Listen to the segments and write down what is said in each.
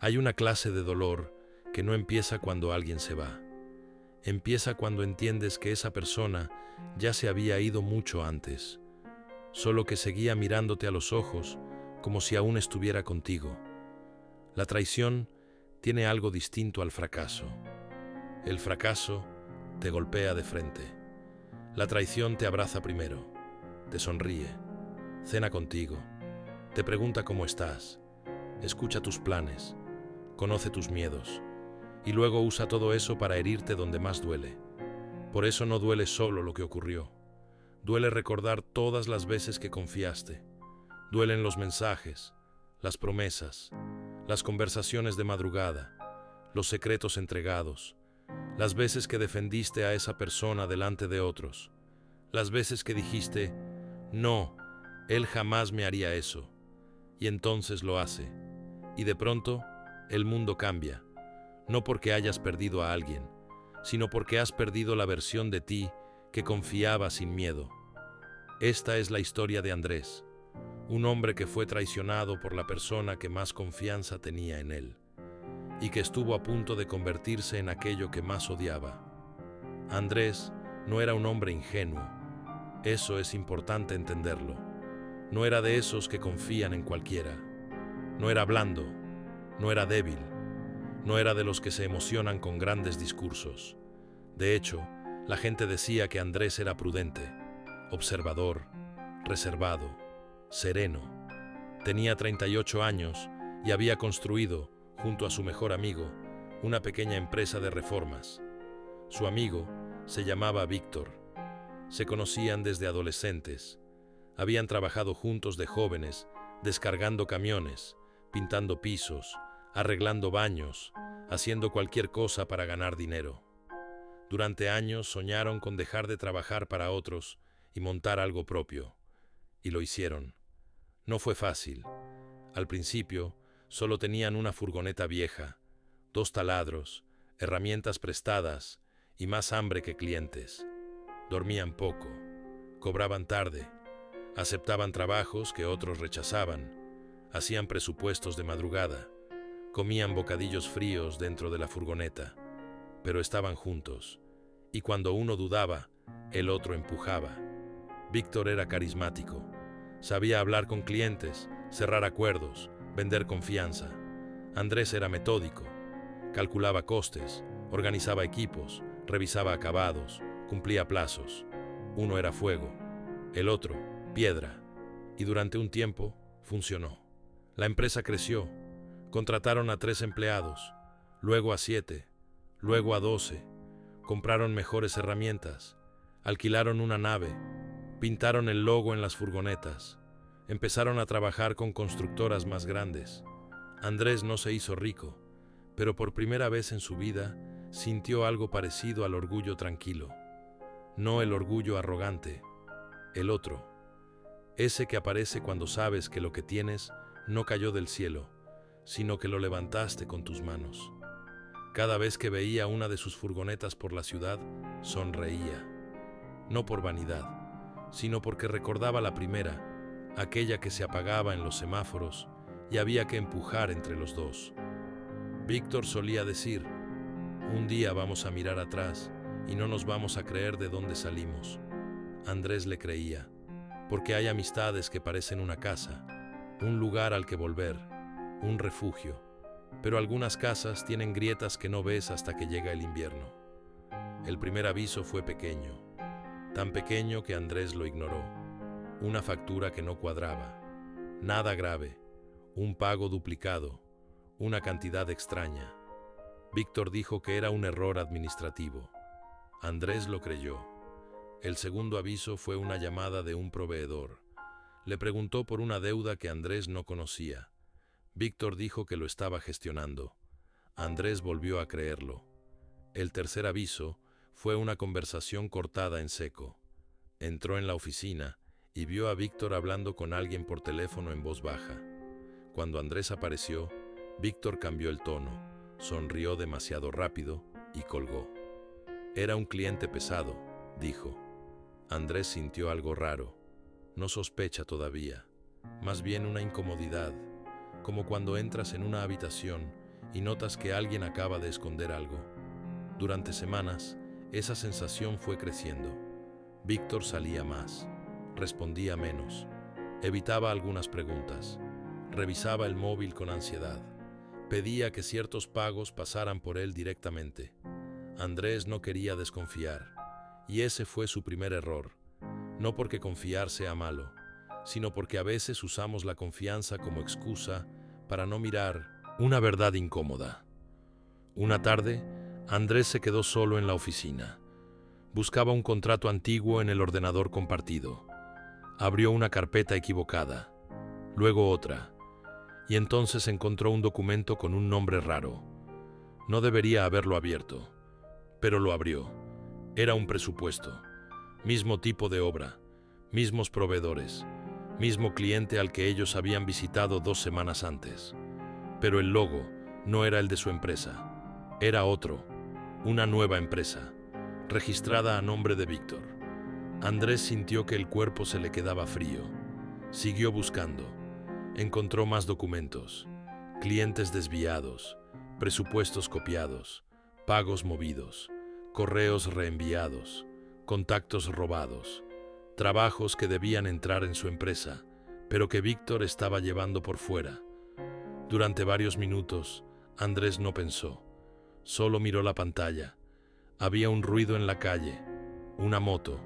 Hay una clase de dolor que no empieza cuando alguien se va. Empieza cuando entiendes que esa persona ya se había ido mucho antes, solo que seguía mirándote a los ojos como si aún estuviera contigo. La traición tiene algo distinto al fracaso. El fracaso te golpea de frente. La traición te abraza primero, te sonríe, cena contigo, te pregunta cómo estás, escucha tus planes, conoce tus miedos y luego usa todo eso para herirte donde más duele. Por eso no duele solo lo que ocurrió. Duele recordar todas las veces que confiaste. Duelen los mensajes, las promesas, las conversaciones de madrugada, los secretos entregados, las veces que defendiste a esa persona delante de otros, las veces que dijiste, no, él jamás me haría eso, y entonces lo hace. Y de pronto, el mundo cambia, no porque hayas perdido a alguien, sino porque has perdido la versión de ti que confiaba sin miedo. Esta es la historia de Andrés, un hombre que fue traicionado por la persona que más confianza tenía en él, y que estuvo a punto de convertirse en aquello que más odiaba. Andrés no era un hombre ingenuo, eso es importante entenderlo. No era de esos que confían en cualquiera. No era blando, no era débil, no era de los que se emocionan con grandes discursos. De hecho, la gente decía que Andrés era prudente, observador, reservado, sereno. Tenía 38 años y había construido, junto a su mejor amigo, una pequeña empresa de reformas. Su amigo se llamaba Víctor. Se conocían desde adolescentes. Habían trabajado juntos de jóvenes, descargando camiones, pintando pisos, arreglando baños, haciendo cualquier cosa para ganar dinero. Durante años soñaron con dejar de trabajar para otros y montar algo propio. Y lo hicieron. No fue fácil. Al principio, solo tenían una furgoneta vieja, 2 taladros, herramientas prestadas y más hambre que clientes. Dormían poco, cobraban tarde, aceptaban trabajos que otros rechazaban, hacían presupuestos de madrugada, comían bocadillos fríos dentro de la furgoneta, pero estaban juntos, y cuando uno dudaba, el otro empujaba. Víctor era carismático, sabía hablar con clientes, cerrar acuerdos, vender confianza. Andrés era metódico, calculaba costes, organizaba equipos, revisaba acabados, cumplía plazos. Uno era fuego, el otro, piedra, y durante un tiempo funcionó. La empresa creció, contrataron a 3 empleados, luego a 7, luego a 12, compraron mejores herramientas, alquilaron una nave, pintaron el logo en las furgonetas, empezaron a trabajar con constructoras más grandes. Andrés no se hizo rico, pero por primera vez en su vida sintió algo parecido al orgullo tranquilo. No el orgullo arrogante, el otro. Ese que aparece cuando sabes que lo que tienes no cayó del cielo, sino que lo levantaste con tus manos. Cada vez que veía una de sus furgonetas por la ciudad, sonreía. No por vanidad, sino porque recordaba la primera, aquella que se apagaba en los semáforos y había que empujar entre los dos. Víctor solía decir, un día vamos a mirar atrás y no nos vamos a creer de dónde salimos. Andrés le creía, porque hay amistades que parecen una casa, un lugar al que volver, un refugio, pero algunas casas tienen grietas que no ves hasta que llega el invierno. El primer aviso fue pequeño, tan pequeño que Andrés lo ignoró. Una factura que no cuadraba, nada grave, un pago duplicado, una cantidad extraña. Víctor dijo que era un error administrativo. Andrés lo creyó. El segundo aviso fue una llamada de un proveedor. Le preguntó por una deuda que Andrés no conocía. Víctor dijo que lo estaba gestionando. Andrés volvió a creerlo. El tercer aviso fue una conversación cortada en seco. Entró en la oficina y vio a Víctor hablando con alguien por teléfono en voz baja. Cuando Andrés apareció, Víctor cambió el tono, sonrió demasiado rápido y colgó. Era un cliente pesado, dijo. Andrés sintió algo raro. No sospecha todavía, más bien una incomodidad, como cuando entras en una habitación y notas que alguien acaba de esconder algo. Durante semanas, esa sensación fue creciendo. Víctor salía más, respondía menos, evitaba algunas preguntas, revisaba el móvil con ansiedad, pedía que ciertos pagos pasaran por él directamente. Andrés no quería desconfiar, y ese fue su primer error. No porque confiar sea malo, sino porque a veces usamos la confianza como excusa para no mirar una verdad incómoda. Una tarde, Andrés se quedó solo en la oficina. Buscaba un contrato antiguo en el ordenador compartido. Abrió una carpeta equivocada, luego otra, y entonces encontró un documento con un nombre raro. No debería haberlo abierto, pero lo abrió. Era un presupuesto, mismo tipo de obra, mismos proveedores, mismo cliente al que ellos habían visitado 2 semanas antes. Pero el logo no era el de su empresa, era otro, una nueva empresa, registrada a nombre de Víctor. Andrés sintió que el cuerpo se le quedaba frío. Siguió buscando. Encontró más documentos, clientes desviados, presupuestos copiados, pagos movidos, correos reenviados, contactos robados, trabajos que debían entrar en su empresa, pero que Víctor estaba llevando por fuera. Durante varios minutos, Andrés no pensó, solo miró la pantalla. Había un ruido en la calle, una moto,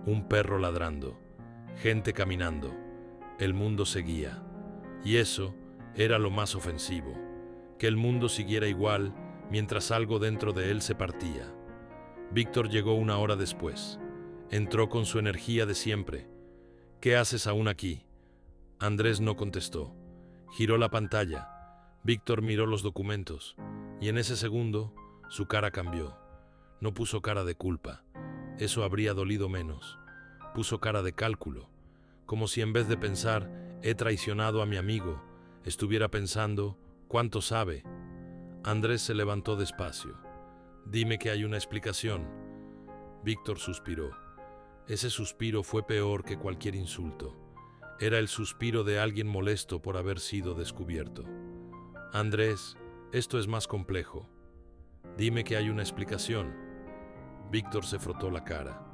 un perro ladrando, gente caminando. El mundo seguía. Y eso era lo más ofensivo, que el mundo siguiera igual mientras algo dentro de él se partía. Víctor llegó 1 hora después. Entró con su energía de siempre. ¿Qué haces aún aquí? Andrés no contestó. Giró la pantalla. Víctor miró los documentos, y en ese segundo su cara cambió. No puso cara de culpa. Eso habría dolido menos. Puso cara de cálculo, como si en vez de pensar «he traicionado a mi amigo», estuviera pensando «¿cuánto sabe?». Andrés se levantó despacio. «Dime que hay una explicación». Víctor suspiró. Ese suspiro fue peor que cualquier insulto. Era el suspiro de alguien molesto por haber sido descubierto. «Andrés, esto es más complejo. Dime que hay una explicación». Víctor se frotó la cara.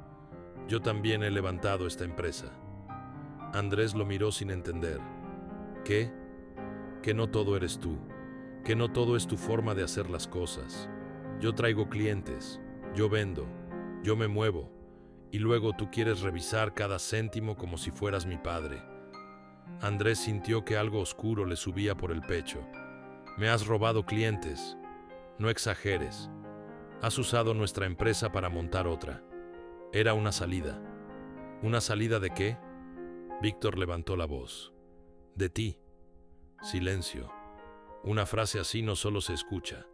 «Yo también he levantado esta empresa». Andrés lo miró sin entender. ¿Qué? Que no todo eres tú, que no todo es tu forma de hacer las cosas. Yo traigo clientes, yo vendo, yo me muevo, y luego tú quieres revisar cada céntimo como si fueras mi padre. Andrés sintió que algo oscuro le subía por el pecho. Me has robado clientes. No exageres. Has usado nuestra empresa para montar otra. Era una salida. ¿Una salida de qué? Víctor levantó la voz. De ti. Silencio. Una frase así no solo se escucha,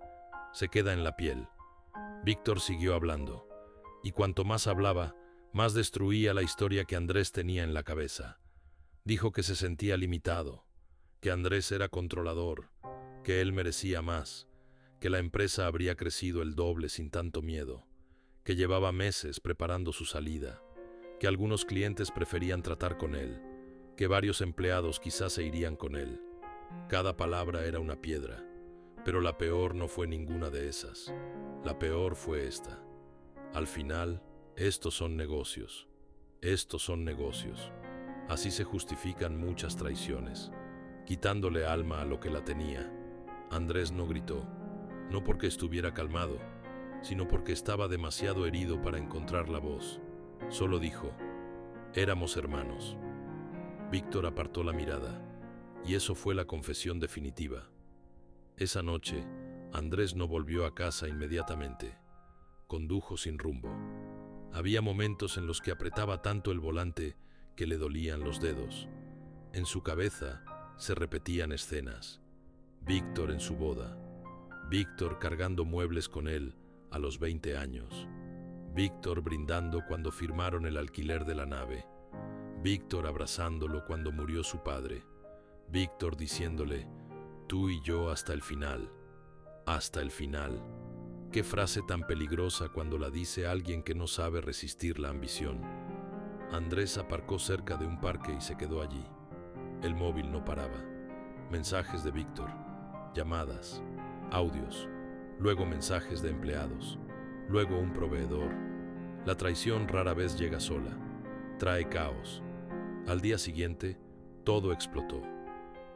se queda en la piel. Víctor siguió hablando, y cuanto más hablaba, más destruía la historia que Andrés tenía en la cabeza. Dijo que se sentía limitado, que Andrés era controlador, que él merecía más, que la empresa habría crecido el doble sin tanto miedo, que llevaba meses preparando su salida, que algunos clientes preferían tratar con él, que varios empleados quizás se irían con él. Cada palabra era una piedra, pero la peor no fue ninguna de esas. La peor fue esta. Al final, estos son negocios. Estos son negocios. Así se justifican muchas traiciones, quitándole alma a lo que la tenía. Andrés no gritó, no porque estuviera calmado, sino porque estaba demasiado herido para encontrar la voz. Solo dijo, éramos hermanos. Víctor apartó la mirada, y eso fue la confesión definitiva. Esa noche, Andrés no volvió a casa inmediatamente. Condujo sin rumbo. Había momentos en los que apretaba tanto el volante que le dolían los dedos. En su cabeza se repetían escenas. Víctor en su boda. Víctor cargando muebles con él a los 20 años. Víctor brindando cuando firmaron el alquiler de la nave. Víctor abrazándolo cuando murió su padre. Víctor diciéndole, tú y yo hasta el final. Hasta el final. Qué frase tan peligrosa cuando la dice alguien que no sabe resistir la ambición. Andrés aparcó cerca de un parque y se quedó allí. El móvil no paraba. Mensajes de Víctor. Llamadas. audios, luego mensajes de empleados, luego un proveedor. La traición rara vez llega sola, trae caos. Al día siguiente, todo explotó.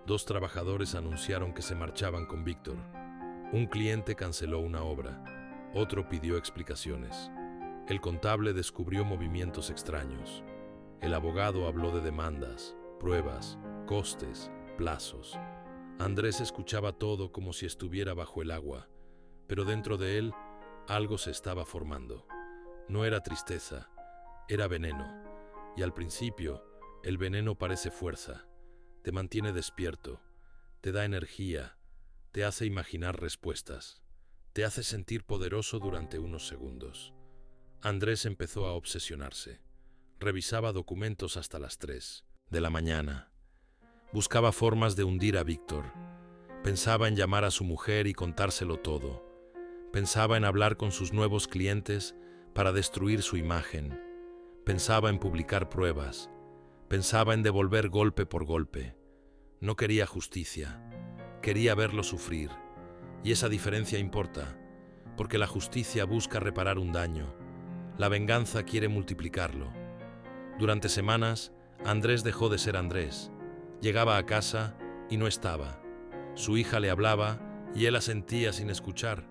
2 trabajadores anunciaron que se marchaban con Víctor. Un cliente canceló una obra, otro pidió explicaciones. El contable descubrió movimientos extraños. El abogado habló de demandas, pruebas, costes, plazos. Andrés escuchaba todo como si estuviera bajo el agua, pero dentro de él algo se estaba formando. No era tristeza, era veneno. Y al principio, el veneno parece fuerza, te mantiene despierto, te da energía, te hace imaginar respuestas, te hace sentir poderoso durante unos segundos. Andrés empezó a obsesionarse. Revisaba documentos hasta las 3 de la mañana. Buscaba formas de hundir a Víctor. Pensaba en llamar a su mujer y contárselo todo. Pensaba en hablar con sus nuevos clientes para destruir su imagen. Pensaba en publicar pruebas. Pensaba en devolver golpe por golpe. No quería justicia. Quería verlo sufrir. Y esa diferencia importa, porque la justicia busca reparar un daño. La venganza quiere multiplicarlo. Durante semanas, Andrés dejó de ser Andrés. Llegaba a casa y no estaba. Su hija le hablaba y él asentía sin escuchar.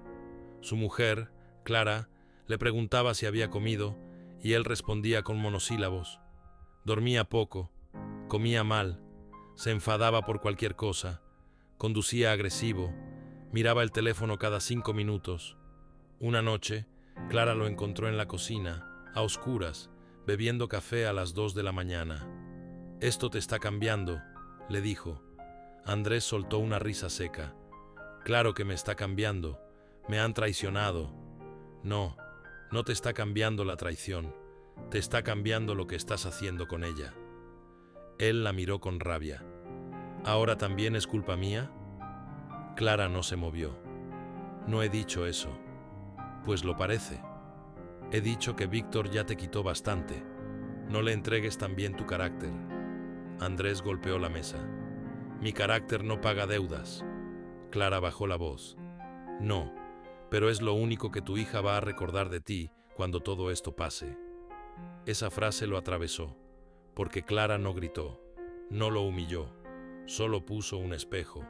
Su mujer, Clara, le preguntaba si había comido y él respondía con monosílabos. Dormía poco, comía mal, se enfadaba por cualquier cosa, conducía agresivo, miraba el teléfono cada 5 minutos. Una noche, Clara lo encontró en la cocina, a oscuras, bebiendo café a las 2 de la mañana. «Esto te está cambiando», le dijo. Andrés soltó una risa seca. «Claro que me está cambiando. Me han traicionado». «No, no te está cambiando la traición. Te está cambiando lo que estás haciendo con ella». Él la miró con rabia. «¿Ahora también es culpa mía?» Clara no se movió. «No he dicho eso». «Pues lo parece. He dicho que Víctor ya te quitó bastante. No le entregues también tu carácter». Andrés golpeó la mesa. «Mi carácter no paga deudas». Clara bajó la voz. «No, pero es lo único que tu hija va a recordar de ti cuando todo esto pase». Esa frase lo atravesó, porque Clara no gritó, no lo humilló, solo puso un espejo.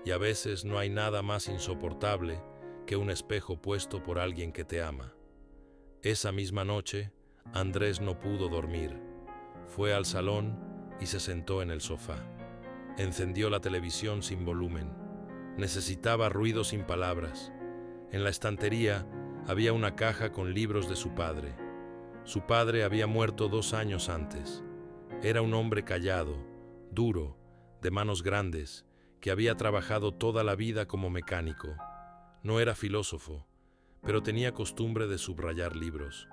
Y a veces no hay nada más insoportable que un espejo puesto por alguien que te ama. Esa misma noche, Andrés no pudo dormir. Fue al salón y se sentó en el sofá. Encendió la televisión sin volumen. Necesitaba ruido sin palabras. En la estantería había una caja con libros de su padre. Su padre había muerto 2 años antes. Era un hombre callado, duro, de manos grandes, que había trabajado toda la vida como mecánico. No era filósofo, pero tenía costumbre de subrayar libros.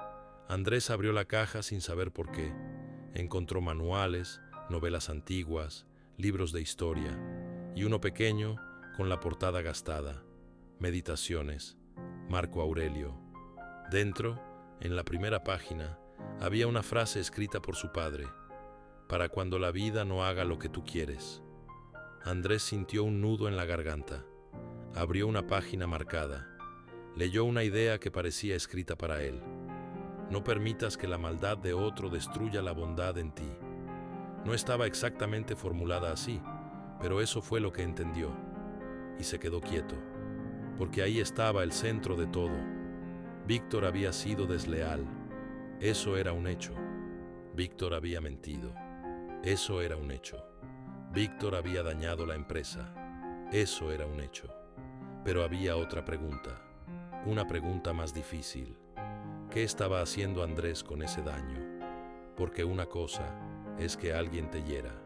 Andrés abrió la caja sin saber por qué. Encontró manuales, novelas antiguas, libros de historia, y uno pequeño con la portada gastada. Meditaciones, Marco Aurelio. Dentro, en la primera página, había una frase escrita por su padre: «Para cuando la vida no haga lo que tú quieres». Andrés sintió un nudo en la garganta. Abrió una página marcada. Leyó una idea que parecía escrita para él. No permitas que la maldad de otro destruya la bondad en ti. No estaba exactamente formulada así, pero eso fue lo que entendió. Y se quedó quieto, porque ahí estaba el centro de todo. Víctor había sido desleal. Eso era un hecho. Víctor había mentido. Eso era un hecho. Víctor había dañado la empresa. Eso era un hecho. Pero había otra pregunta, una pregunta más difícil. ¿Qué estaba haciendo Andrés con ese daño? Porque una cosa es que alguien te hiera,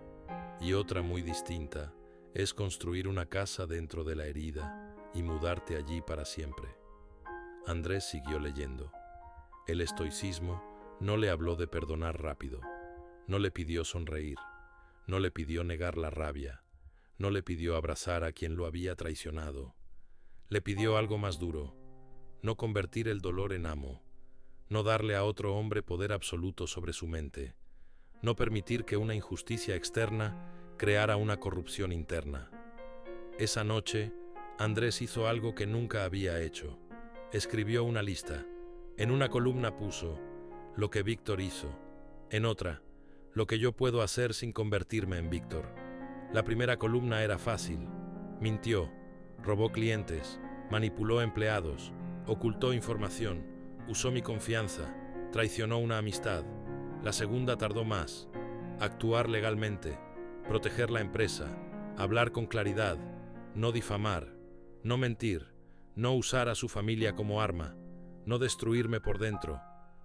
y otra muy distinta es construir una casa dentro de la herida y mudarte allí para siempre. Andrés siguió leyendo. El estoicismo no le habló de perdonar rápido, no le pidió sonreír, no le pidió negar la rabia, no le pidió abrazar a quien lo había traicionado. Le pidió algo más duro: no convertir el dolor en amo, no darle a otro hombre poder absoluto sobre su mente, no permitir que una injusticia externa creara una corrupción interna. Esa noche, Andrés hizo algo que nunca había hecho. Escribió una lista. En una columna puso lo que Víctor hizo. En otra, lo que yo puedo hacer sin convertirme en Víctor. La primera columna era fácil. Mintió, robó clientes, manipuló empleados, ocultó información, usó mi confianza, traicionó una amistad. La segunda tardó más. Actuar legalmente, proteger la empresa, hablar con claridad, no difamar, no mentir, no usar a su familia como arma, no destruirme por dentro,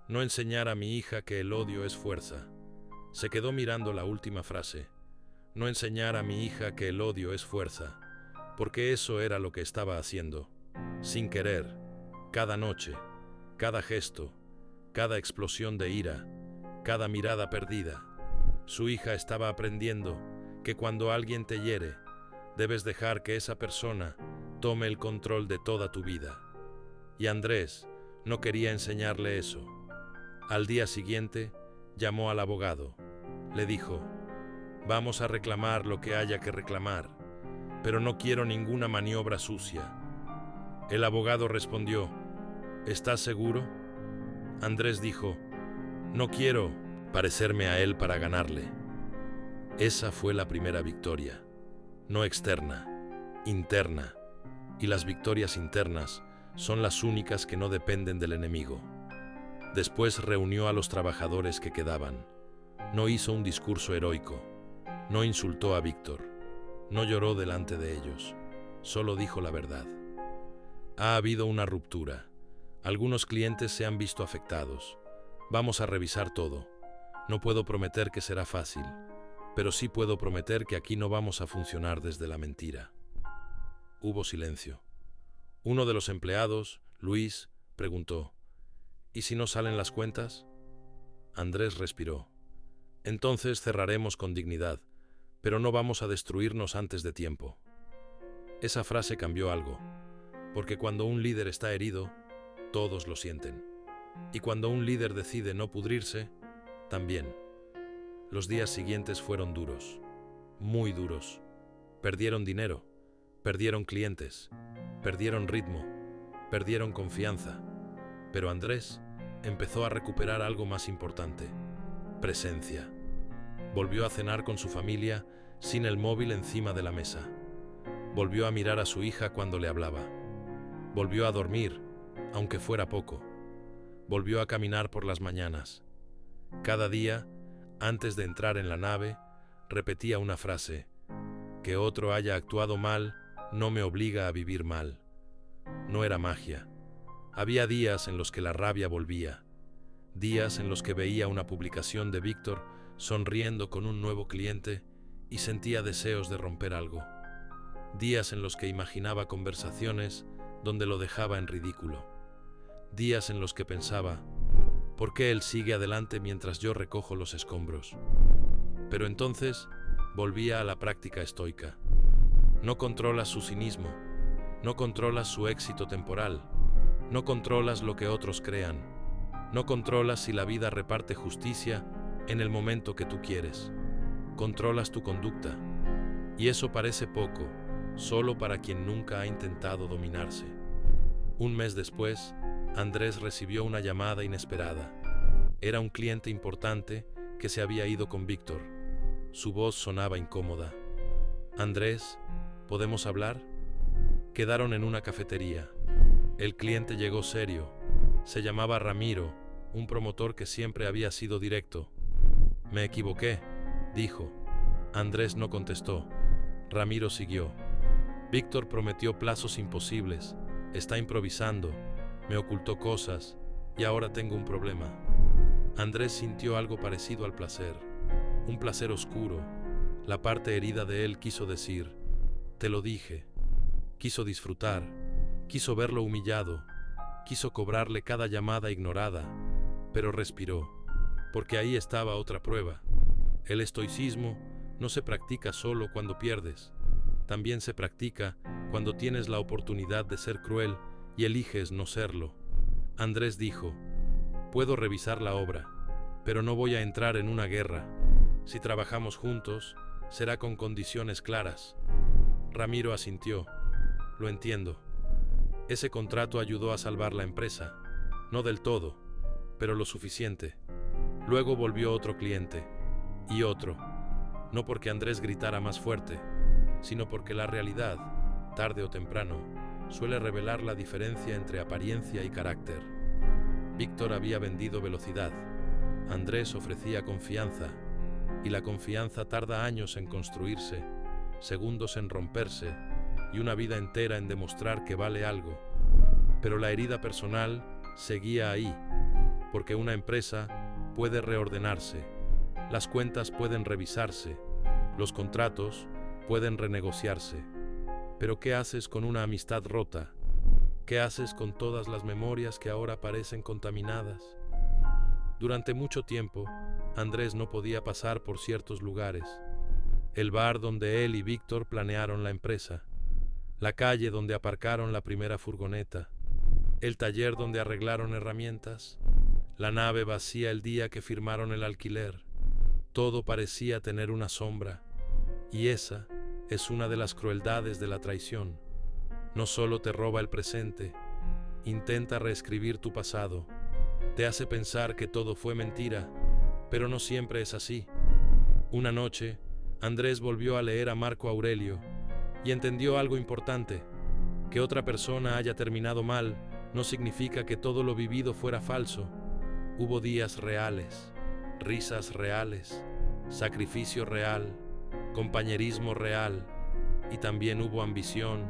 no enseñar a mi hija que el odio es fuerza. Se quedó mirando la última frase. No enseñar a mi hija que el odio es fuerza, porque eso era lo que estaba haciendo. Sin querer, cada noche, cada gesto, cada explosión de ira, cada mirada perdida. Su hija estaba aprendiendo que cuando alguien te hiere, debes dejar que esa persona tome el control de toda tu vida. Y Andrés no quería enseñarle eso. Al día siguiente, llamó al abogado. Le dijo: vamos a reclamar lo que haya que reclamar, pero no quiero ninguna maniobra sucia. El abogado respondió: ¿estás seguro? Andrés dijo: no quiero parecerme a él para ganarle. Esa fue la primera victoria, no externa, interna, y las victorias internas son las únicas que no dependen del enemigo. Después reunió a los trabajadores que quedaban. No hizo un discurso heroico, no insultó a Víctor, no lloró delante de ellos, solo dijo la verdad. Ha habido una ruptura. Algunos clientes se han visto afectados. Vamos a revisar todo. No puedo prometer que será fácil, pero sí puedo prometer que aquí no vamos a funcionar desde la mentira. Hubo silencio. Uno de los empleados, Luis, preguntó: ¿y si no salen las cuentas? Andrés respiró. Entonces cerraremos con dignidad, pero no vamos a destruirnos antes de tiempo. Esa frase cambió algo, porque cuando un líder está herido, todos lo sienten. Y cuando un líder decide no pudrirse, también. Los días siguientes fueron duros, muy duros. Perdieron dinero, perdieron clientes, perdieron ritmo, perdieron confianza. Pero Andrés empezó a recuperar algo más importante: presencia. Volvió a cenar con su familia sin el móvil encima de la mesa. Volvió a mirar a su hija cuando le hablaba. Volvió a dormir, aunque fuera poco. Volvió a caminar por las mañanas. Cada día, antes de entrar en la nave, repetía una frase: que otro haya actuado mal no me obliga a vivir mal. No era magia. Había días en los que la rabia volvía, días en los que veía una publicación de Víctor sonriendo con un nuevo cliente y sentía deseos de romper algo, días en los que imaginaba conversaciones donde lo dejaba en ridículo, días en los que pensaba: ¿por qué él sigue adelante mientras yo recojo los escombros? Pero entonces volvía a la práctica estoica. No controlas su cinismo, no controlas su éxito temporal, no controlas lo que otros crean, no controlas si la vida reparte justicia en el momento que tú quieres. Controlas tu conducta. Y eso parece poco, solo para quien nunca ha intentado dominarse. Un mes después, Andrés recibió una llamada inesperada. Era un cliente importante que se había ido con Víctor. Su voz sonaba incómoda. Andrés, ¿podemos hablar? Quedaron en una cafetería. El cliente llegó serio. Se llamaba Ramiro, un promotor que siempre había sido directo. Me equivoqué, dijo. Andrés no contestó. Ramiro siguió. Víctor prometió plazos imposibles. Está improvisando. Me ocultó cosas y ahora tengo un problema. Andrés sintió algo parecido al placer. Un placer oscuro. La parte herida de él quiso decir: te lo dije. Quiso disfrutar. Quiso verlo humillado. Quiso cobrarle cada llamada ignorada. Pero respiró. Porque ahí estaba otra prueba. El estoicismo no se practica solo cuando pierdes. También se practica cuando tienes la oportunidad de ser cruel y eliges no serlo. Andrés dijo: puedo revisar la obra, pero no voy a entrar en una guerra. Si trabajamos juntos, será con condiciones claras. Ramiro asintió. lo entiendo. Ese contrato ayudó a salvar la empresa. No del todo, pero lo suficiente. Luego volvió otro cliente. Y otro. No porque Andrés gritara más fuerte, sino porque la realidad, tarde o temprano, suele revelar la diferencia entre apariencia y carácter. Víctor había vendido velocidad. Andrés ofrecía confianza. Y la confianza tarda años en construirse, segundos en romperse y una vida entera en demostrar que vale algo. Pero la herida personal seguía ahí, porque una empresa puede reordenarse, las cuentas pueden revisarse, los contratos pueden renegociarse. Pero ¿qué haces con una amistad rota? ¿Qué haces con todas las memorias que ahora parecen contaminadas? Durante mucho tiempo, Andrés no podía pasar por ciertos lugares. El bar donde él y Víctor planearon la empresa, la calle donde aparcaron la primera furgoneta, el taller donde arreglaron herramientas, la nave vacía el día que firmaron el alquiler. Todo parecía tener una sombra, y esa es una de las crueldades de la traición. No solo te roba el presente, intenta reescribir tu pasado. Te hace pensar que todo fue mentira, pero no siempre es así. Una noche, Andrés volvió a leer a Marco Aurelio y entendió algo importante. Que otra persona haya terminado mal no significa que todo lo vivido fuera falso. Hubo días reales, risas reales, sacrificio real, compañerismo real, y también hubo ambición,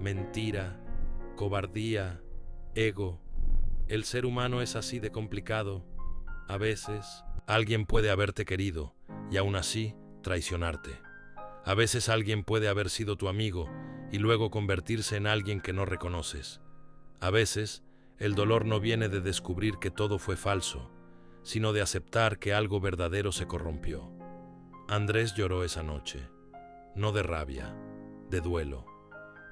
mentira, cobardía, ego. El ser humano es así de complicado. A veces, alguien puede haberte querido y aún así traicionarte. A veces alguien puede haber sido tu amigo y luego convertirse en alguien que no reconoces. A veces, el dolor no viene de descubrir que todo fue falso, sino de aceptar que algo verdadero se corrompió. Andrés lloró esa noche, no de rabia, de duelo,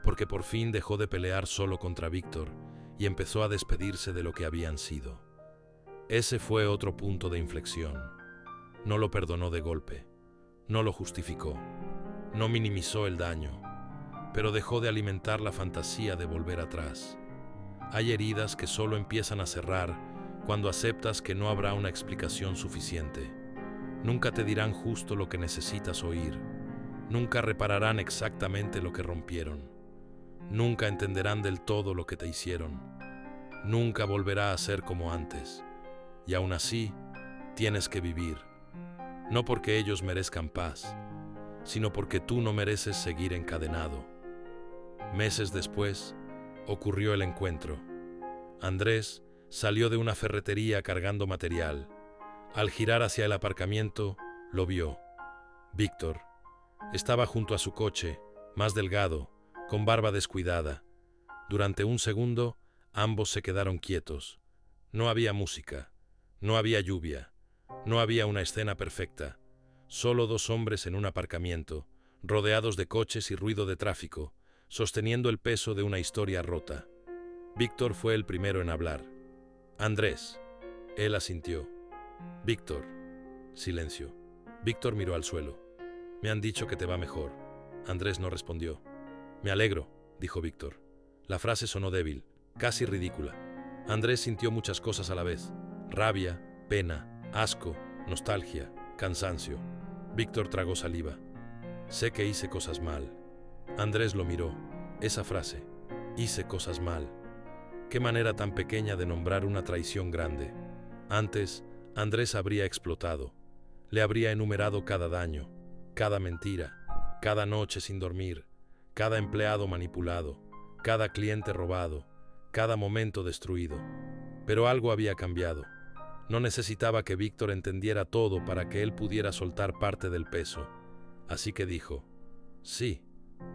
porque por fin dejó de pelear solo contra Víctor y empezó a despedirse de lo que habían sido. Ese fue otro punto de inflexión. No lo perdonó de golpe, no lo justificó, no minimizó el daño, pero dejó de alimentar la fantasía de volver atrás. Hay heridas que solo empiezan a cerrar cuando aceptas que no habrá una explicación suficiente. Nunca te dirán justo lo que necesitas oír, nunca repararán exactamente lo que rompieron. Nunca entenderán del todo lo que te hicieron. Nunca volverá a ser como antes. Y aún así, tienes que vivir. No porque ellos merezcan paz, sino porque tú no mereces seguir encadenado. Meses después, ocurrió el encuentro. Andrés salió de una ferretería cargando material. Al girar hacia el aparcamiento, lo vio. Víctor estaba junto a su coche, más delgado, con barba descuidada. Durante un segundo, ambos se quedaron quietos. No había música, no había lluvia, no había una escena perfecta. Solo dos hombres en un aparcamiento, rodeados de coches y ruido de tráfico, sosteniendo el peso de una historia rota. Víctor fue el primero en hablar. Andrés. Él asintió. Víctor. Silencio. Víctor miró al suelo. Me han dicho que te va mejor. Andrés no respondió. Me alegro, dijo Víctor. La frase sonó débil, casi ridícula. Andrés sintió muchas cosas a la vez. Rabia, pena, asco, nostalgia, cansancio. Víctor tragó saliva. Sé que hice cosas mal. Andrés lo miró. Esa frase. Hice cosas mal. Qué manera tan pequeña de nombrar una traición grande. Antes, Andrés habría explotado. Le habría enumerado cada daño, cada mentira, cada noche sin dormir, cada empleado manipulado, cada cliente robado, cada momento destruido. Pero algo había cambiado. No necesitaba que Víctor entendiera todo para que él pudiera soltar parte del peso. Así que dijo, sí,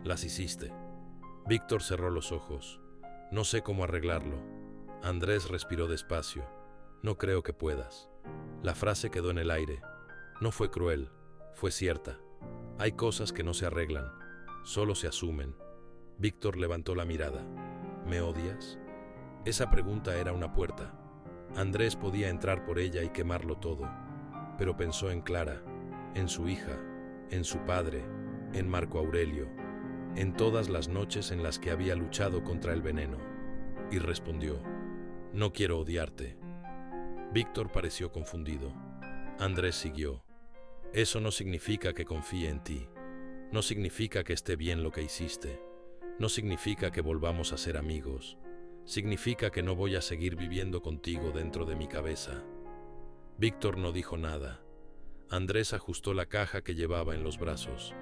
las hiciste. Víctor cerró los ojos. No sé cómo arreglarlo. Andrés respiró despacio. No creo que puedas. La frase quedó en el aire. No fue cruel, fue cierta. Hay cosas que no se arreglan, solo se asumen. Víctor levantó la mirada. ¿Me odias? Esa pregunta era una puerta. Andrés podía entrar por ella y quemarlo todo. Pero pensó en Clara, en su hija, en su padre, en Marco Aurelio. en todas las noches en las que había luchado contra el veneno, y respondió: «No quiero odiarte». Víctor pareció confundido. Andrés siguió: «Eso no significa que confíe en ti. No significa que esté bien lo que hiciste. No significa que volvamos a ser amigos. Significa que no voy a seguir viviendo contigo dentro de mi cabeza». Víctor no dijo nada. Andrés ajustó la caja que llevaba en los brazos.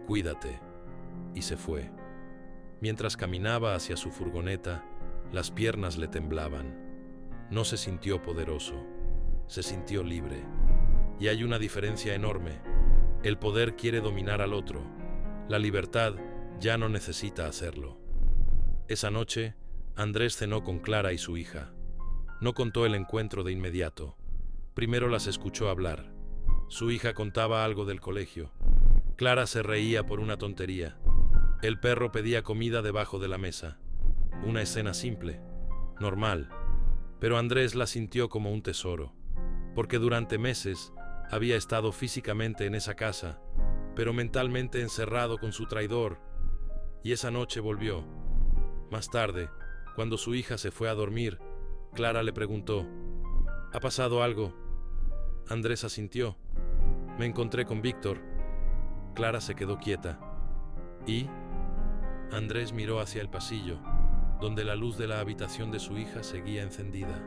«Cuídate», y se fue. Mientras caminaba hacia su furgoneta, las piernas le temblaban. No se sintió poderoso, se sintió libre. Y hay una diferencia enorme. El poder quiere dominar al otro. La libertad ya no necesita hacerlo. Esa noche, Andrés cenó con Clara y su hija. No contó el encuentro de inmediato. Primero las escuchó hablar. Su hija contaba algo del colegio. Clara se reía por una tontería. El perro pedía comida debajo de la mesa. Una escena simple, normal, pero Andrés la sintió como un tesoro, porque durante meses había estado físicamente en esa casa, pero mentalmente encerrado con su traidor, y esa noche volvió. Más tarde, cuando su hija se fue a dormir, Clara le preguntó: «¿Ha pasado algo?». Andrés asintió: «Me encontré con Víctor». Clara se quedó quieta. ¿Y?». Andrés miró hacia el pasillo, donde la luz de la habitación de su hija seguía encendida.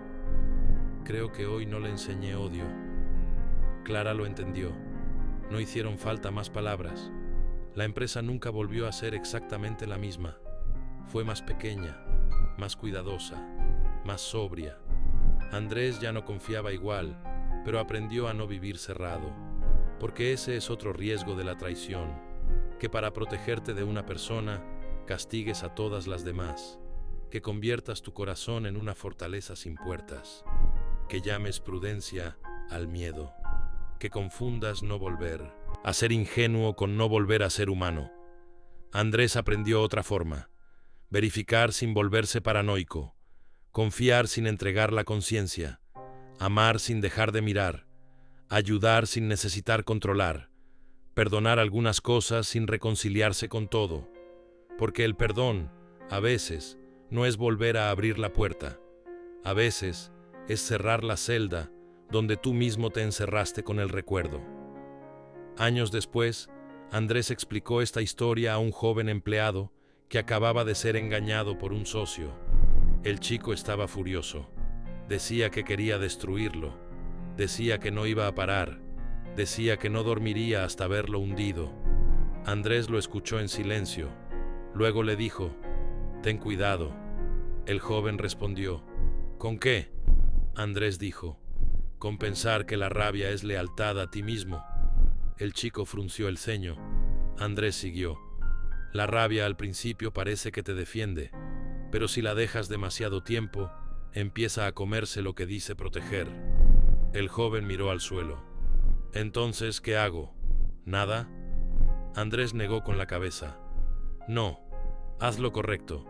«Creo que hoy no le enseñé odio». Clara lo entendió. No hicieron falta más palabras. La empresa nunca volvió a ser exactamente la misma. Fue más pequeña, más cuidadosa, más sobria. Andrés ya no confiaba igual, pero aprendió a no vivir cerrado, porque ese es otro riesgo de la traición, que para protegerte de una persona, castigues a todas las demás, que conviertas tu corazón en una fortaleza sin puertas, que llames prudencia al miedo, que confundas no volver a ser ingenuo con no volver a ser humano. Andrés aprendió otra forma: verificar sin volverse paranoico, confiar sin entregar la conciencia, amar sin dejar de mirar, ayudar sin necesitar controlar, perdonar algunas cosas sin reconciliarse con todo, porque el perdón, a veces, no es volver a abrir la puerta, a veces es cerrar la celda donde tú mismo te encerraste con el recuerdo. Años después, Andrés explicó esta historia a un joven empleado que acababa de ser engañado por un socio. El chico estaba furioso. Decía que quería destruirlo. Decía que no iba a parar. Decía que no dormiría hasta verlo hundido. Andrés lo escuchó en silencio. Luego le dijo: «Ten cuidado». El joven respondió: «¿Con qué?». Andrés dijo: «Con pensar que la rabia es lealtad a ti mismo». El chico frunció el ceño. Andrés siguió: «La rabia al principio parece que te defiende, pero si la dejas demasiado tiempo, empieza a comerse lo que dice proteger». El joven miró al suelo. «Entonces, ¿qué hago? ¿Nada?». Andrés negó con la cabeza. «No, haz lo correcto,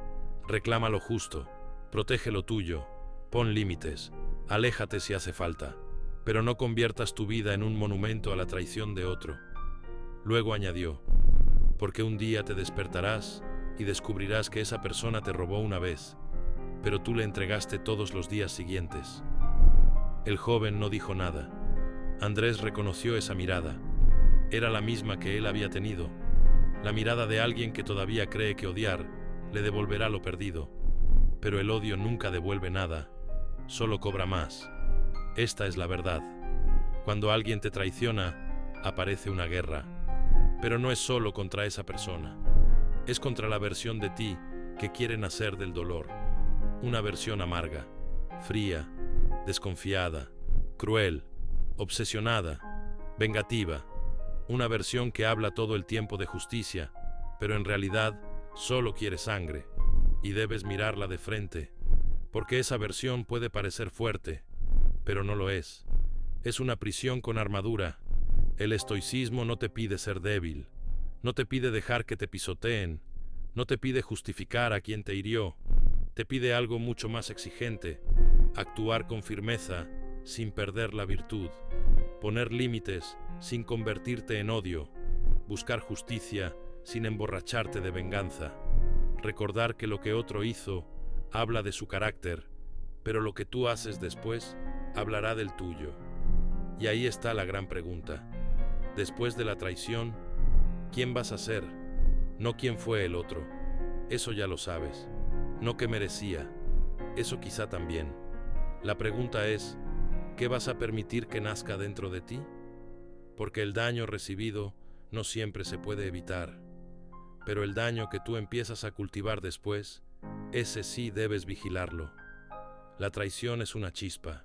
reclama lo justo, protege lo tuyo, pon límites, aléjate si hace falta, pero no conviertas tu vida en un monumento a la traición de otro». Luego añadió: «Porque un día te despertarás y descubrirás que esa persona te robó una vez, pero tú le entregaste todos los días siguientes». El joven no dijo nada. Andrés reconoció esa mirada. Era la misma que él había tenido, la mirada de alguien que todavía cree que odiar le devolverá lo perdido. Pero el odio nunca devuelve nada, solo cobra más. Esta es la verdad. Cuando alguien te traiciona, aparece una guerra. Pero no es solo contra esa persona. Es contra la versión de ti que quiere nacer del dolor. Una versión amarga, fría, desconfiada, cruel, obsesionada, vengativa. Una versión que habla todo el tiempo de justicia, pero en realidad solo quiere sangre. Y debes mirarla de frente, porque esa versión puede parecer fuerte, pero no lo es. Es una prisión con armadura. El estoicismo no te pide ser débil, no te pide dejar que te pisoteen, no te pide justificar a quien te hirió, te pide algo mucho más exigente: actuar con firmeza sin perder la virtud, poner límites sin convertirte en odio, buscar justicia sin emborracharte de venganza. Recordar que lo que otro hizo habla de su carácter, pero lo que tú haces después hablará del tuyo. Y ahí está la gran pregunta. Después de la traición, ¿quién vas a ser? No quién fue el otro. Eso ya lo sabes. No que merecía. Eso quizá también. La pregunta es, ¿qué vas a permitir que nazca dentro de ti? Porque el daño recibido no siempre se puede evitar. Pero el daño que tú empiezas a cultivar después, ese sí debes vigilarlo. La traición es una chispa.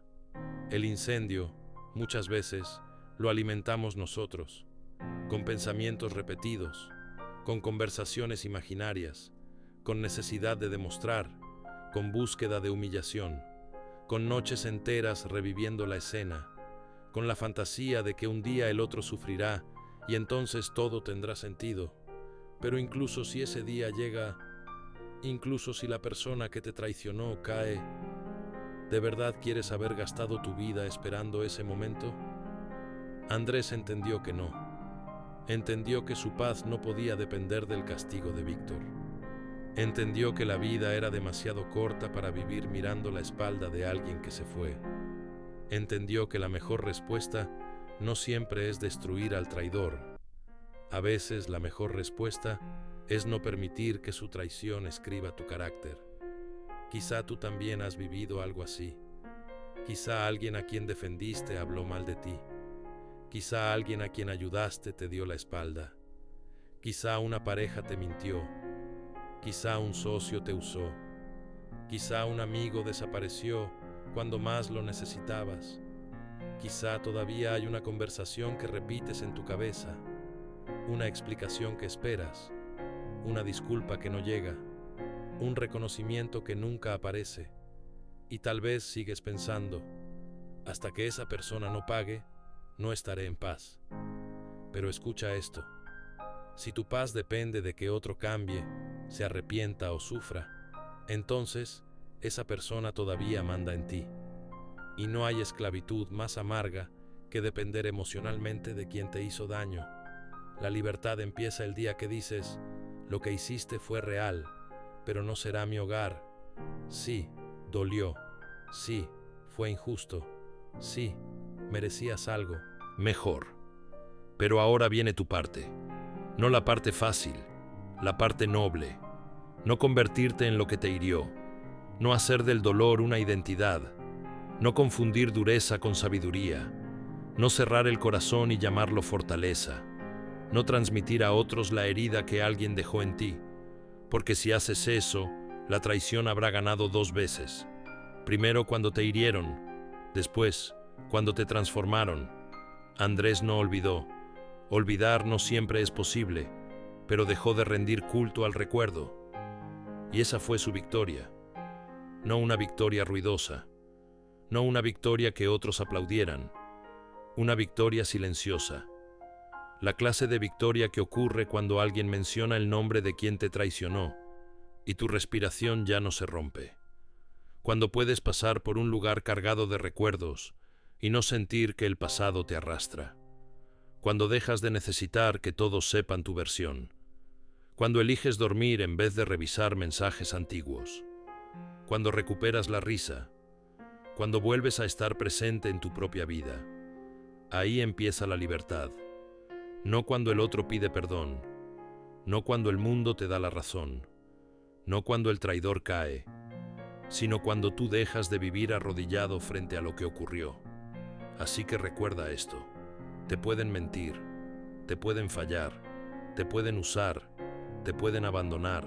El incendio, muchas veces, lo alimentamos nosotros, con pensamientos repetidos, con conversaciones imaginarias, con necesidad de demostrar, con búsqueda de humillación, con noches enteras reviviendo la escena, con la fantasía de que un día el otro sufrirá y entonces todo tendrá sentido. Pero incluso si ese día llega, incluso si la persona que te traicionó cae, ¿de verdad quieres haber gastado tu vida esperando ese momento? Andrés entendió que no. Entendió que su paz no podía depender del castigo de Víctor. Entendió que la vida era demasiado corta para vivir mirando la espalda de alguien que se fue. Entendió que la mejor respuesta no siempre es destruir al traidor. A veces la mejor respuesta es no permitir que su traición escriba tu carácter. Quizá tú también has vivido algo así. Quizá alguien a quien defendiste habló mal de ti. Quizá alguien a quien ayudaste te dio la espalda. Quizá una pareja te mintió. Quizá un socio te usó. Quizá un amigo desapareció cuando más lo necesitabas. Quizá todavía hay una conversación que repites en tu cabeza, una explicación que esperas, una disculpa que no llega, un reconocimiento que nunca aparece. Y tal vez sigues pensando, hasta que esa persona no pague, no estaré en paz. Pero escucha esto. Si tu paz depende de que otro cambie, se arrepienta o sufra, entonces esa persona todavía manda en ti. Y no hay esclavitud más amarga que depender emocionalmente de quien te hizo daño. La libertad empieza el día que dices, lo que hiciste fue real, pero no será mi hogar. Sí, dolió. Sí, fue injusto. Sí, merecías algo mejor. Pero ahora viene tu parte. No la parte fácil, la parte noble. No convertirte en lo que te hirió. No hacer del dolor una identidad. No confundir dureza con sabiduría. No cerrar el corazón y llamarlo fortaleza. No transmitir a otros la herida que alguien dejó en ti. Porque si haces eso, la traición habrá ganado 2 veces. Primero cuando te hirieron, después cuando te transformaron. Andrés no olvidó. Olvidar no siempre es posible, pero dejó de rendir culto al recuerdo. Y esa fue su victoria. No una victoria ruidosa, no una victoria que otros aplaudieran, una victoria silenciosa. La clase de victoria que ocurre cuando alguien menciona el nombre de quien te traicionó y tu respiración ya no se rompe. Cuando puedes pasar por un lugar cargado de recuerdos y no sentir que el pasado te arrastra. Cuando dejas de necesitar que todos sepan tu versión. Cuando eliges dormir en vez de revisar mensajes antiguos. Cuando recuperas la risa. Cuando vuelves a estar presente en tu propia vida. Ahí empieza la libertad. No cuando el otro pide perdón. No cuando el mundo te da la razón. No cuando el traidor cae. Sino cuando tú dejas de vivir arrodillado frente a lo que ocurrió. Así que recuerda esto. Te pueden mentir, te pueden fallar, te pueden usar, te pueden abandonar,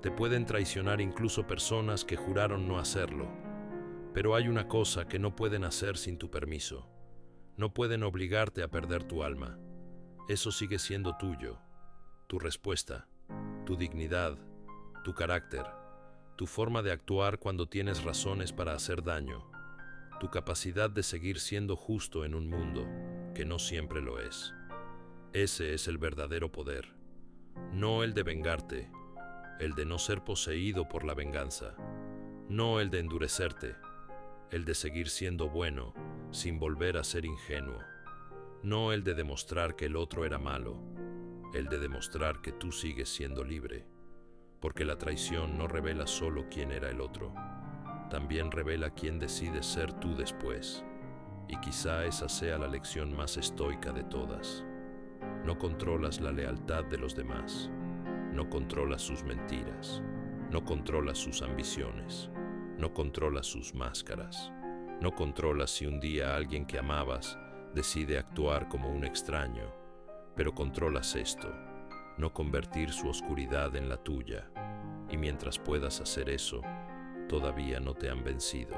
te pueden traicionar incluso personas que juraron no hacerlo. Pero hay una cosa que no pueden hacer sin tu permiso. No pueden obligarte a perder tu alma. Eso sigue siendo tuyo, tu respuesta, tu dignidad, tu carácter, tu forma de actuar cuando tienes razones para hacer daño, tu capacidad de seguir siendo justo en un mundo que no siempre lo es. Ese es el verdadero poder, no el de vengarte, el de no ser poseído por la venganza, no el de endurecerte, el de seguir siendo bueno sin volver a ser ingenuo, no el de demostrar que el otro era malo, el de demostrar que tú sigues siendo libre, porque la traición no revela solo quién era el otro, también revela quién decides ser tú después, y quizá esa sea la lección más estoica de todas. No controlas la lealtad de los demás, no controlas sus mentiras, no controlas sus ambiciones, no controlas sus máscaras, no controlas si un día alguien que amabas decide actuar como un extraño, pero controlas esto, no convertir su oscuridad en la tuya, y mientras puedas hacer eso, todavía no te han vencido.